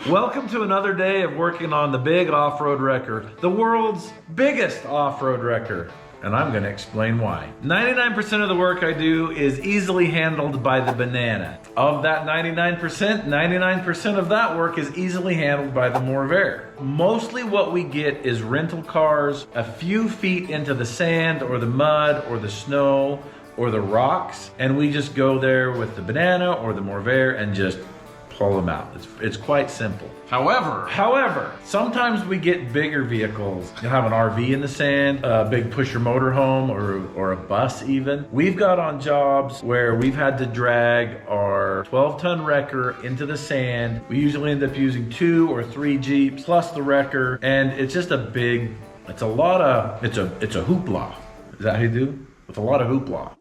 Welcome to another day of working on the big off-road wrecker, the world's biggest off-road wrecker. And I'm gonna explain why. 99% of the work I do is easily handled by the banana. Of that 99% of that work is easily handled by the Morrvair. Mostly what we get is rental cars, a few feet into the sand or the mud or the snow or the rocks, and we just go there with the banana or the Morrvair and just pull them out. It's quite simple. However, sometimes we get bigger vehicles. You'll have an RV in the sand, a big pusher motorhome, or a bus even. We've got on jobs where we've had to drag our 12-ton wrecker into the sand. We usually end up using 2 or 3 Jeeps plus the wrecker, and it's just it's a hoopla. Is that how you do? It's a lot of hoopla.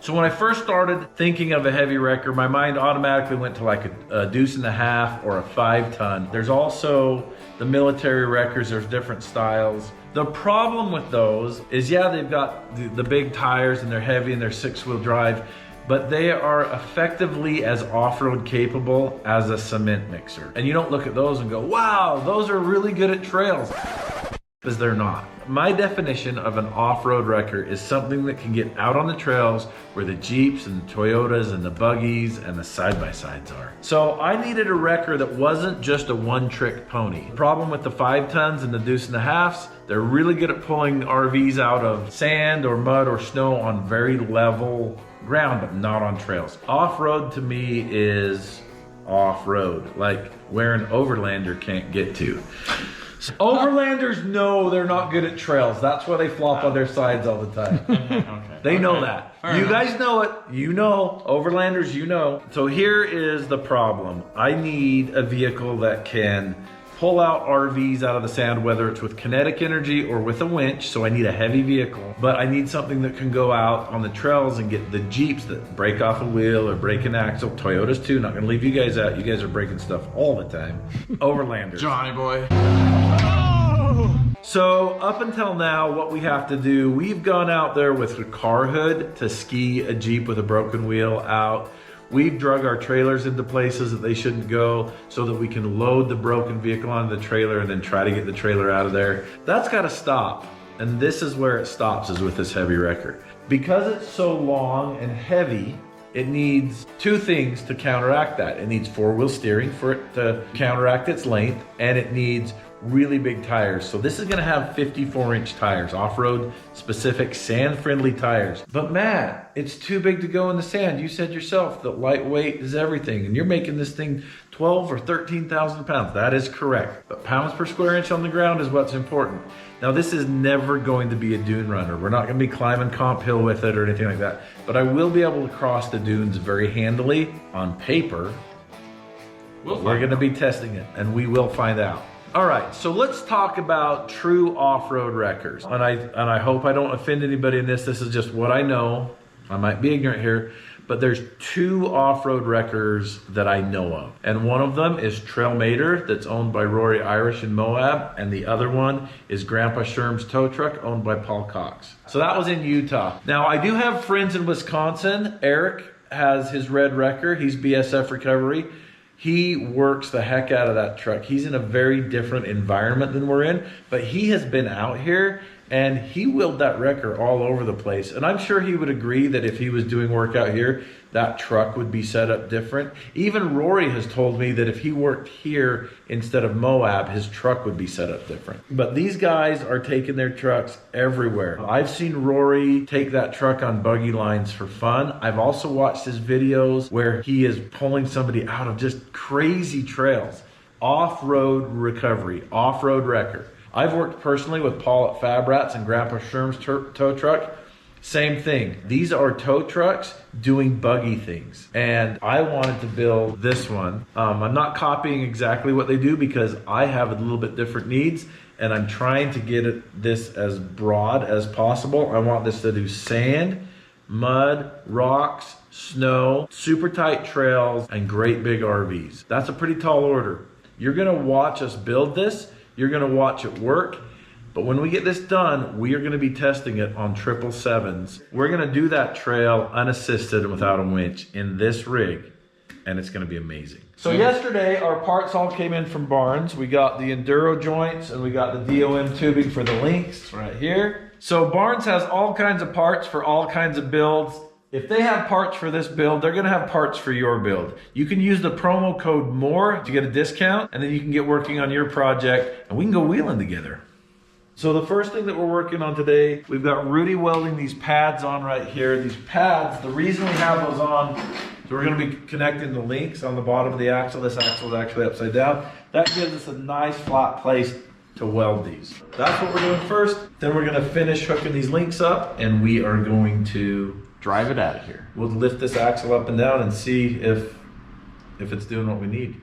So when I first started thinking of a heavy wrecker, my mind automatically went to like a 1.5 deuce or a 5-ton. There's also the military wreckers, there's different styles. The problem with those is, yeah, they've got the big tires and they're heavy and they're 6-wheel drive, but they are effectively as off-road capable as a cement mixer. And you don't look at those and go, wow, those are really good at trails, because they're not. My definition of an off-road wrecker is something that can get out on the trails where the Jeeps and the Toyotas and the buggies and the side-by-sides are. So I needed a wrecker that wasn't just a one-trick pony. The problem with the 5 tons and the 1.5 deuce, they're really good at pulling RVs out of sand or mud or snow on very level ground, but not on trails. Off-road to me is off-road, like where an overlander can't get to. Overlanders know they're not good at trails. That's why they flop on their sides all the time. Okay. They know that. You guys know it. You know. Overlanders, you know. So here is the problem. I need a vehicle that can pull out RVs out of the sand, whether it's with kinetic energy or with a winch. So I need a heavy vehicle, but I need something that can go out on the trails and get the Jeeps that break off a wheel or break an axle. Toyotas too, not gonna leave you guys out. You guys are breaking stuff all the time. Overlanders. Johnny boy. So up until now, what we have to do, we've gone out there with a car hood to ski a Jeep with a broken wheel out. We've drug our trailers into places that they shouldn't go so that we can load the broken vehicle onto the trailer and then try to get the trailer out of there. That's gotta stop. And this is where it stops, is with this heavy wrecker. Because it's so long and heavy, it needs 2 things to counteract that. It needs 4-wheel steering for it to counteract its length, and it needs really big tires. So this is gonna have 54-inch tires, off-road specific, sand-friendly tires. But Matt, it's too big to go in the sand. You said yourself that lightweight is everything, and you're making this thing 12 or 13,000 pounds. That is correct. But pounds per square inch on the ground is what's important. Now this is never going to be a dune runner. We're not gonna be climbing Comp Hill with it or anything like that. But I will be able to cross the dunes very handily on paper. We're gonna be testing it, and we will find out. All right, so let's talk about true off-road wreckers. And I hope I don't offend anybody in this. This is just what I know. I might be ignorant here, but there's 2 off-road wreckers that I know of. And one of them is Trailmater, that's owned by Rory Irish in Moab. And the other one is Grandpa Sherm's tow truck, owned by Paul Cox. So that was in Utah. Now I do have friends in Wisconsin. Eric has his red wrecker. He's BSF Recovery. He works the heck out of that truck. He's in a very different environment than we're in, but he has been out here and he wheeled that wrecker all over the place. And I'm sure he would agree that if he was doing work out here, that truck would be set up different. Even Rory has told me that if he worked here instead of Moab, his truck would be set up different. But these guys are taking their trucks everywhere. I've seen Rory take that truck on buggy lines for fun. I've also watched his videos where he is pulling somebody out of just crazy trails. Off-road recovery, off-road wrecker. I've worked personally with Paul at Fabrats and Grandpa Sherm's tow truck. Same thing. These are tow trucks doing buggy things. And I wanted to build this one. I'm not copying exactly what they do because I have a little bit different needs, and I'm trying to get this as broad as possible. I want this to do sand, mud, rocks, snow, super tight trails, and great big RVs. That's a pretty tall order. You're gonna watch us build this. You're gonna watch it work. But when we get this done, we are gonna be testing it on 777s. We're gonna do that trail unassisted and without a winch in this rig. and it's gonna be amazing. So yesterday, our parts all came in from Barnes. We got the Enduro joints and we got the DOM tubing for the links right here. So Barnes has all kinds of parts for all kinds of builds. If they have parts for this build, they're gonna have parts for your build. You can use the promo code MORE to get a discount, and then you can get working on your project, and we can go wheeling together. So the first thing that we're working on today, we've got Rudy welding these pads on right here. These pads, the reason we have those on, so we're gonna be connecting the links on the bottom of the axle. This axle is actually upside down. That gives us a nice flat place to weld these. That's what we're doing first. Then we're gonna finish hooking these links up, and we are going to drive it out of here. We'll lift this axle up and down and see if it's doing what we need.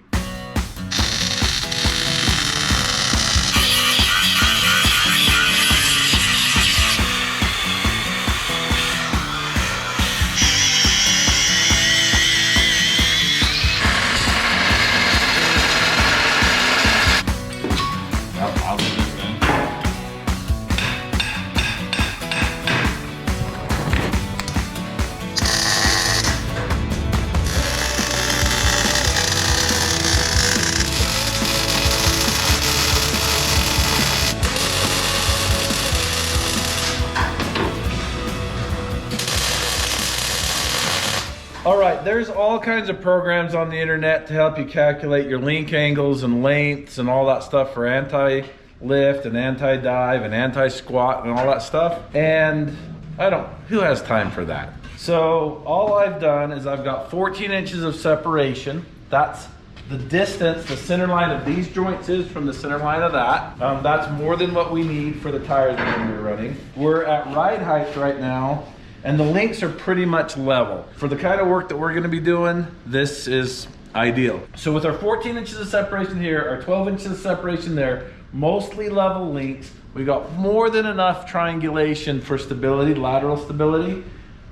All right, there's all kinds of programs on the internet to help you calculate your link angles and lengths and all that stuff for anti-lift and anti-dive and anti-squat and all that stuff. And who has time for that? So all I've done is I've got 14 inches of separation. That's the distance the center line of these joints is from the center line of that. That's more than what we need for the tires that we're running. We're at ride height right now, and the links are pretty much level. For the kind of work that we're gonna be doing, this is ideal. So with our 14 inches of separation here, our 12 inches of separation there, mostly level links, we got more than enough triangulation for stability, lateral stability.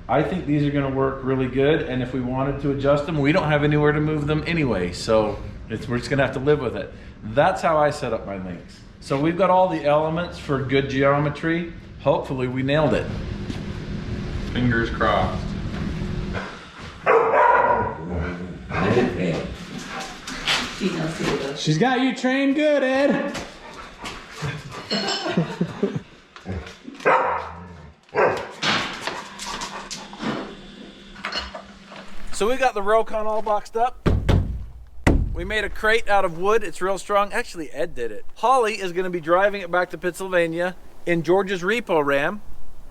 I think these are gonna work really good, and if we wanted to adjust them, we don't have anywhere to move them anyway, so we're just gonna have to live with it. That's how I set up my links. So we've got all the elements for good geometry. Hopefully we nailed it. Fingers crossed. She's got you trained good, Ed. So we got the Rokon all boxed up. We made a crate out of wood. It's real strong. Actually, Ed did it. Holly is going to be driving it back to Pennsylvania in George's repo ram.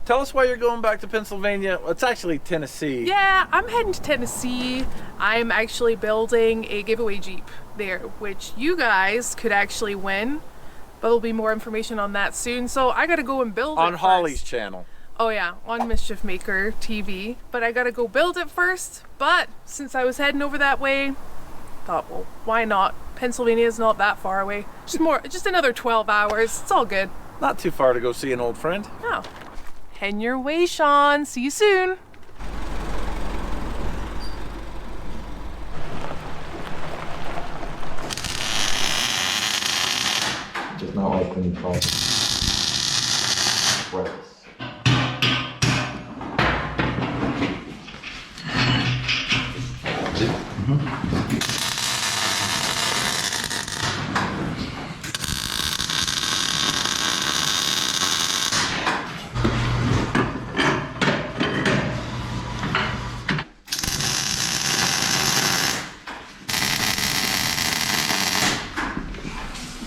Tell us why you're going back to Pennsylvania. Well, it's actually Tennessee. Yeah, I'm heading to Tennessee. I'm actually building a giveaway Jeep there, which you guys could actually win. But there'll be more information on that soon. So I gotta go and build it on first. Holly's channel. Oh yeah, on Mischief Maker TV. But I gotta go build it first. But since I was heading over that way, thought, well, why not? Pennsylvania's not that far away. Just another 12 hours. It's all good. Not too far to go see an old friend. No. Heading your way, Sean. See you soon. Just not like when you call it sweats.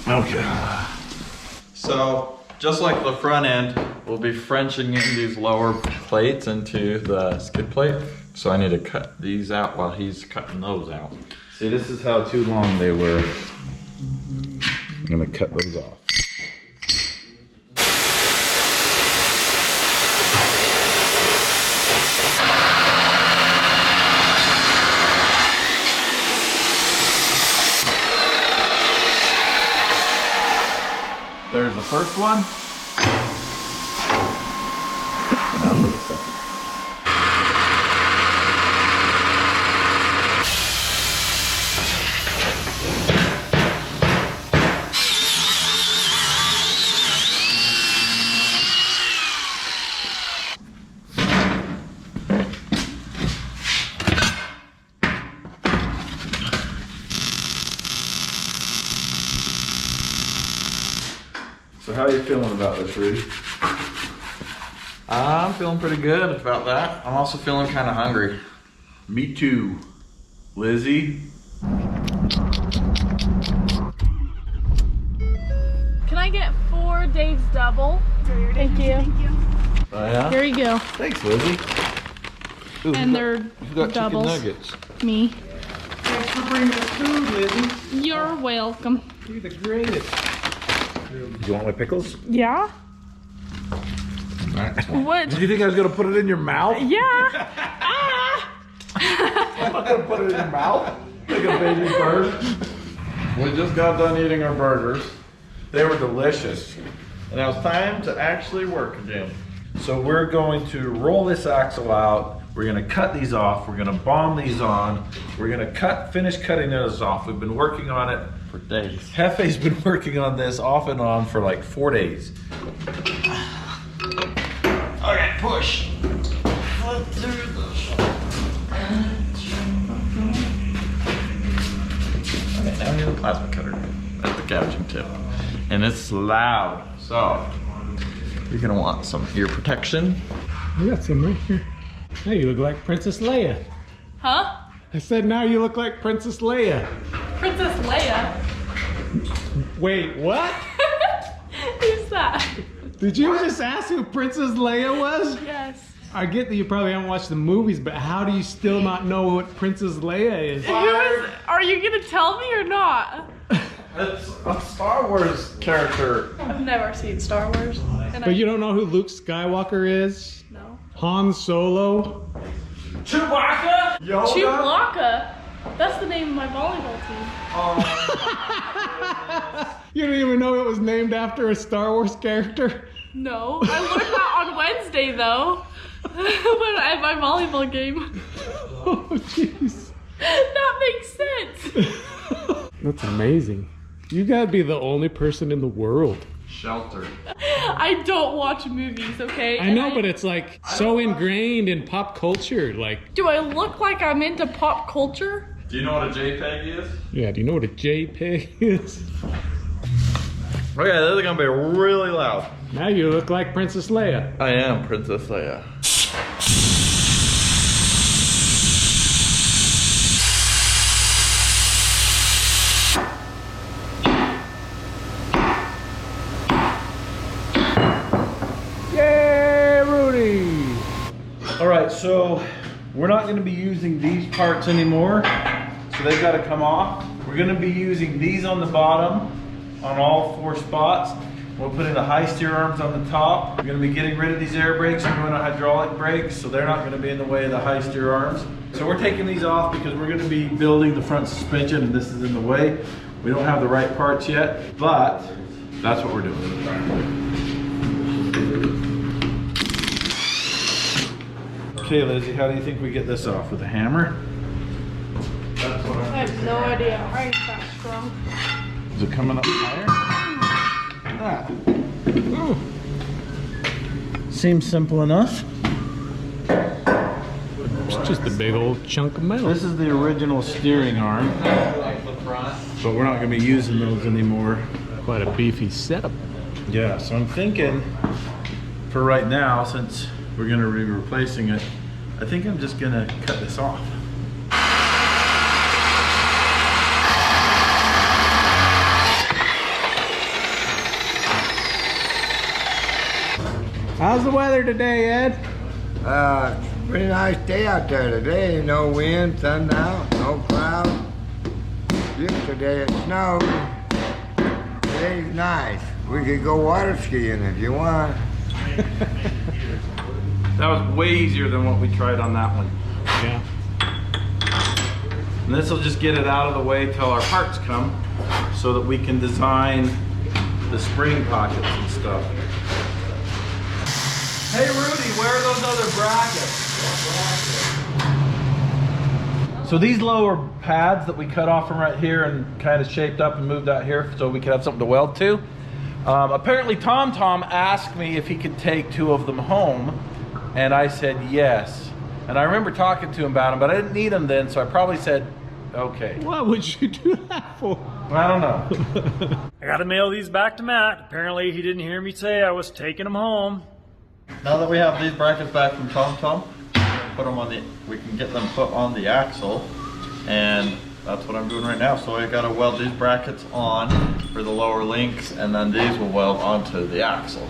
Okay. So, just like the front end, we'll be Frenching in these lower plates into the skid plate. So I need to cut these out while he's cutting those out. See, this is how too long they were. I'm gonna cut those off. There's the first one. How are you feeling about this, Rudy? I'm feeling pretty good about that. I'm also feeling kind of hungry. Me too. Lizzie? Can I get 4 Dave's double? Thank you. Oh, yeah? Here you go. Thanks, Lizzie. Ooh, And they're who got doubles. chicken nuggets? Me. Thanks for bringing us food, Lizzie. You're welcome. You're the greatest. You want my pickles? Yeah? What? Did you think I was gonna put it in your mouth? Yeah. I'm not gonna put it in your mouth like a baby bird. We just got done eating our burgers. They were delicious. And now it's time to actually work again. So we're going to roll this axle out. We're gonna cut these off. We're gonna bomb these on. We're gonna finish cutting those off. We've been working on it For days. Hefe's been working on this off and on for like 4 days. Okay, push. Flip through this. Okay, now we have a plasma cutter at the gouging tip. And it's loud, so you're gonna want some ear protection. I got some right here. Now you look like Princess Leia. Huh? I said now you look like Princess Leia. Princess Leia? Wait, what? Who's that? Did you just ask who Princess Leia was? Yes. I get that you probably haven't watched the movies, but how do you still not know what Princess Leia is? Are you gonna tell me or not? It's a Star Wars character. I've never seen Star Wars. And But you don't know who Luke Skywalker is? No. Han Solo? Chewbacca? Yoda? Chewbacca? That's the name of my volleyball team. You don't even know it was named after a Star Wars character? No. I learned that on Wednesday though. When at my volleyball game. Oh, jeez. That makes sense. That's amazing. You gotta be the only person in the world. Shelter. I don't watch movies, okay? I know, but it's like so ingrained in pop culture. Like, Do I look like I'm into pop culture? Do you know what a JPEG is? yeah, do you know what a JPEG is? Okay, this is gonna be really loud. Now you look like Princess Leia. I am Princess Leia. Yay, Rudy! All right, so we're not gonna be using these parts anymore. So they've gotta come off. We're gonna be using these on the bottom, on all 4 spots. We'll put in the high steer arms on the top. We're gonna be getting rid of these air brakes and going to hydraulic brakes, so they're not gonna be in the way of the high steer arms. So we're taking these off because we're gonna be building the front suspension and this is in the way. We don't have the right parts yet, but that's what we're doing. Okay, Lizzie, how do you think we get this off? With a hammer? That's what I have no idea. I ain't that strong. Is it coming up higher? Ah. Ooh. Seems simple enough. It's just a big old chunk of metal. This is the original steering arm, like the front. but we're not going to be using those anymore. Quite a beefy setup. Yeah, so I'm thinking for right now, since we're going to be replacing it, I think I'm just going to cut this off. How's the weather today, Ed? Pretty nice day out there today. No wind, sun out, no cloud. Yesterday it snowed. Today's nice. We could go water skiing if you want. That was way easier than what we tried on that one. Yeah. And this will just get it out of the way till our parts come so that we can design the spring pockets and stuff. Hey Rudy, where are those other brackets? So these lower pads that we cut off from right here and kind of shaped up and moved out here so we could have something to weld to. Apparently Tom asked me if he could take 2 of them home, and I said yes. And I remember talking to him about them, but I didn't need them then, so I probably said Okay. What would you do that for? I don't know. I gotta mail these back to Matt. Apparently he didn't hear me say I was taking them home. Now that we have these brackets back from TomTom, put them on we can get them put on the axle, and that's what I'm doing right now. So I gotta weld these brackets on for the lower links, and then these will weld onto the axle.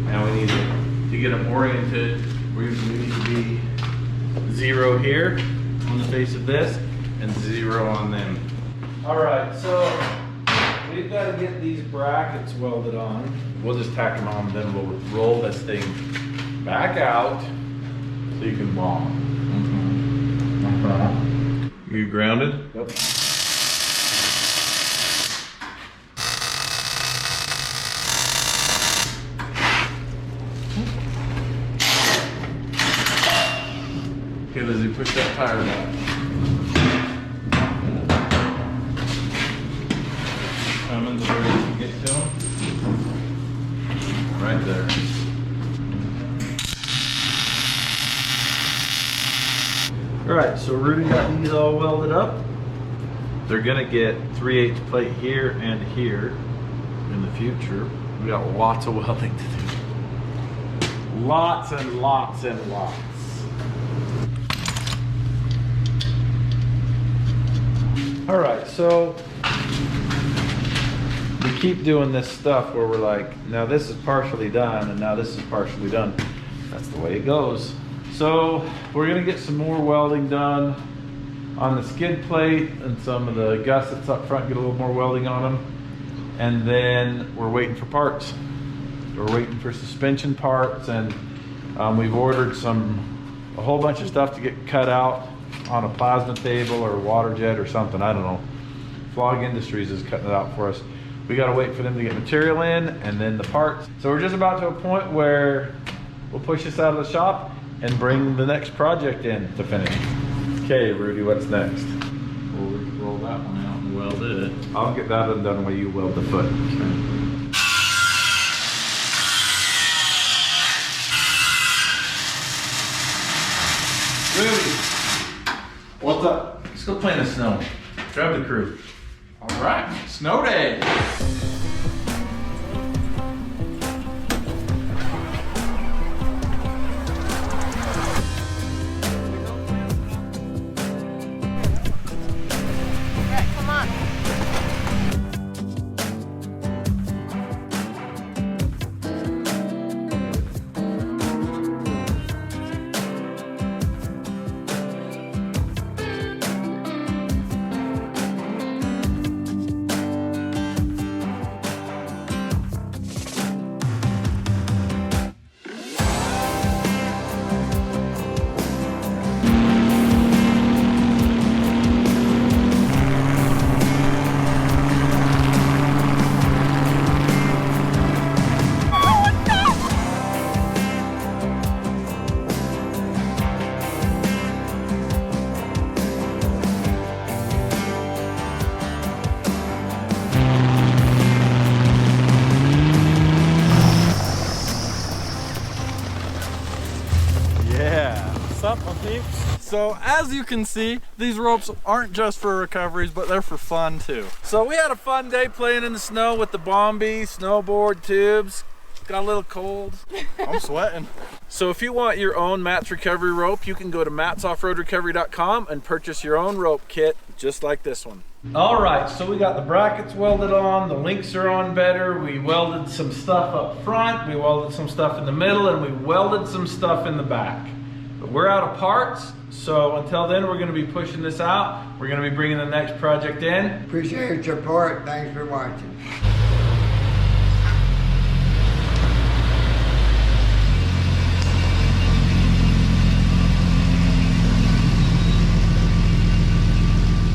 Now we need to get them oriented. We need to be 0 here on the face of this and 0 on them. All right, so we've got to get these brackets welded on. We'll just tack them on, then we'll roll this thing back out so you can walk. You grounded? Yep. Okay, Lizzie, push that tire down. Cummins, where you can get to him? Right there. All right, so Rudy got these all welded up. They're gonna get 3/8 plate here and here in the future. We got lots of welding to do. Lots and lots and lots. All right, so we keep doing this stuff where we're like, now this is partially done and now this is partially done. That's the way it goes. So we're gonna get some more welding done on the skid plate and some of the gussets up front, get a little more welding on them. And then we're waiting for parts. We're waiting for suspension parts, and we've ordered a whole bunch of stuff to get cut out on a plasma table or water jet or something, I don't know. Flog Industries is cutting it out for us. We gotta wait for them to get material in and then the parts. So we're just about to a point where we'll push this out of the shop and bring the next project in to finish. Okay, Rudy, what's next? We'll roll that one out and weld it. I'll get that undone while you weld the foot. Rudy, what's up? Let's go play in the snow. Grab the crew. All right, snow day. So as you can see, these ropes aren't just for recoveries, but they're for fun too. So we had a fun day playing in the snow with the Bombi snowboard tubes. Got a little cold. I'm sweating. So if you want your own Matt's recovery rope, you can go to mattsoffroadrecovery.com and purchase your own rope kit just like this one. All right, so we got the brackets welded on, the links are on better, we welded some stuff up front, we welded some stuff in the middle, and we welded some stuff in the back. But we're out of parts, so until then we're gonna be pushing this out. We're gonna be bringing the next project in. Appreciate your support. Thanks for watching.